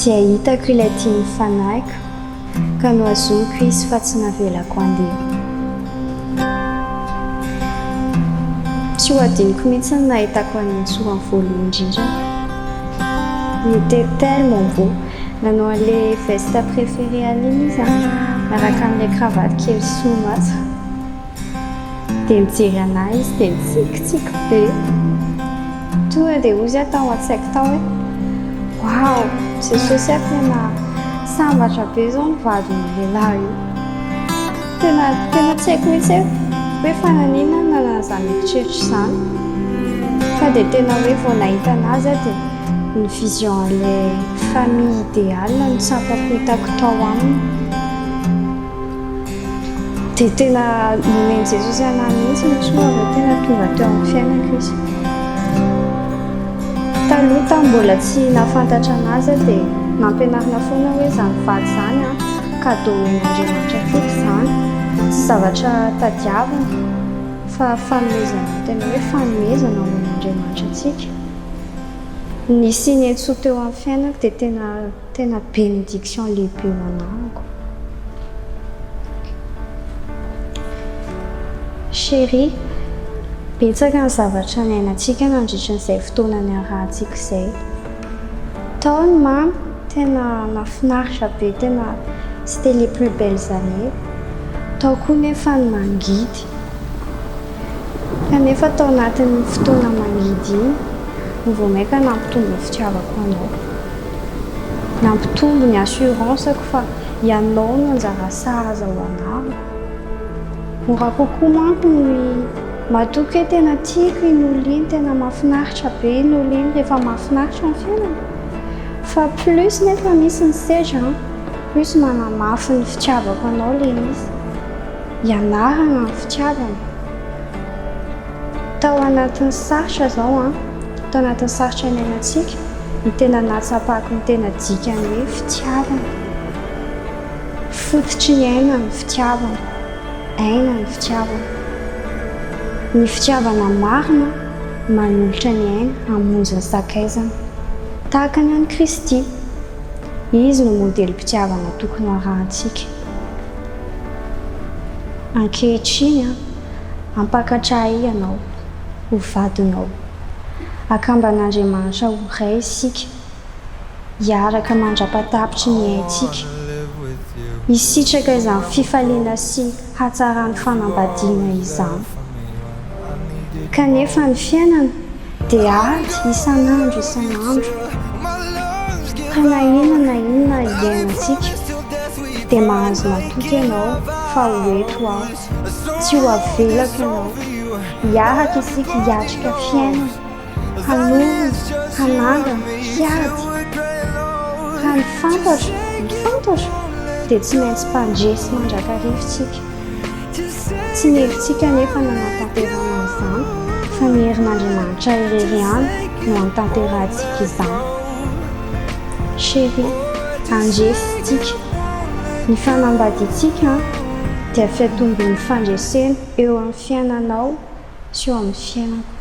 dia hitako ilay tia mifanaiky ka noazoniko izy fa tsy navelako andeha. Tsy ho adiniko mihitsy ny nahitako an'itsoa amin'ny voalohany indrindra. Il était tellement beau. Nanao an'ilay veste préférée an'iny izy miaraka amin'ilay cravatte kely somatra. Dia mijery anahy izy dia mitsikitsiky be. Tonga dia ozy tao an-tsaiko tao hoe wow, c'est social tena sambatra be zao ny vadiny lehilahy io. Tena tsy haiko mihitsy hoe fananina nanazany eritreritry izany. Fa dia tena hoe vao nahita anazy dia ny vision an'ilay famille idéale no tsapako hitako tao aminy. Dia tena nomeny Jesosy anahy mihitsy ny soa avy tena tonga teo amin'ny fiainako izy. Taloha mbola tsy nahafantatra anazy dia nampianarina foana hoe izany vady izany cadeau en'Andriamanitra fotsy izany, tsy zavatra tadiavina fa fanomezana, tena hoe fanomezana ho an'Andriamanitra antsika. Nisy netsoa teo amin'ny fiainako dia tena bénédiction lehibe ho anahako. Chérie, betsaka ny zavatra niainantsika nandritra n'izay fotoana niarahantsika izay. Tao ny mamy, tena nahafinaritra be, tena c'était les plus belles années. Tao koa nefa ny mangidy. Kanefa tao anatin'ny fotoana mangidy iny, ny vao maika nampitombo ny fitiavako anao. Nampitombo ny assurance-ako fa ianao no anjara sahaza ho anahy. Mora kokoa manko ny matoky hoe tena tiako iny olo iny, tena mahafinaritra be iny olo iny rehefa mahafinaritra ny fiainana. Fa plus nefa misy ny sedra, plus manamafy ny fitiavako anao ilay izy. Ianarana ny fitiavana. Tao anatin'ny sarotra izao, tao anatin'ny sarotra niainantsika, ny tena nahatsapako ny tena dikany hoe fitiavana. Fototry ny aina ny fitiavana. Aina ny fitiavana. Ny fitiavana marina manolotra ny aina hamonjy ny sakaizana. Tahaka ny an'i Kristy. Izy no modely-pitiavana tokony arahantsika. Ankehitriny ampakatra ahy ianao ho vadinao. Akamban'Andriamanitra ho ray isika. Hiaraka mandra-patapitry ny aintsika. Hisitraka izany fifaliana sy hatsaran'ny fanambadiana izany. Kanefa ny fiainana dia ady isan'andro. Ka na inona iainantsika dia mahazo matoky ianao fa ho eto aho. Tsy ho avelako ianao. Hiaraka isika hiatrika fiainana. Hanorina, hanangana, hiady. Ka ny fantatra dia tsy maintsy mpandresy mandrakarivotsika. Tsy ny herintsika nefa nanatanterana izany, fa ny herin'Andriamanitra irery ihany no anatanterantsika izany. Chérie, andresitsika. Ny fanambadintsika dia fiatombon'ny fandresena eo amin'ny fiainanao sy eo amin'ny fiainako.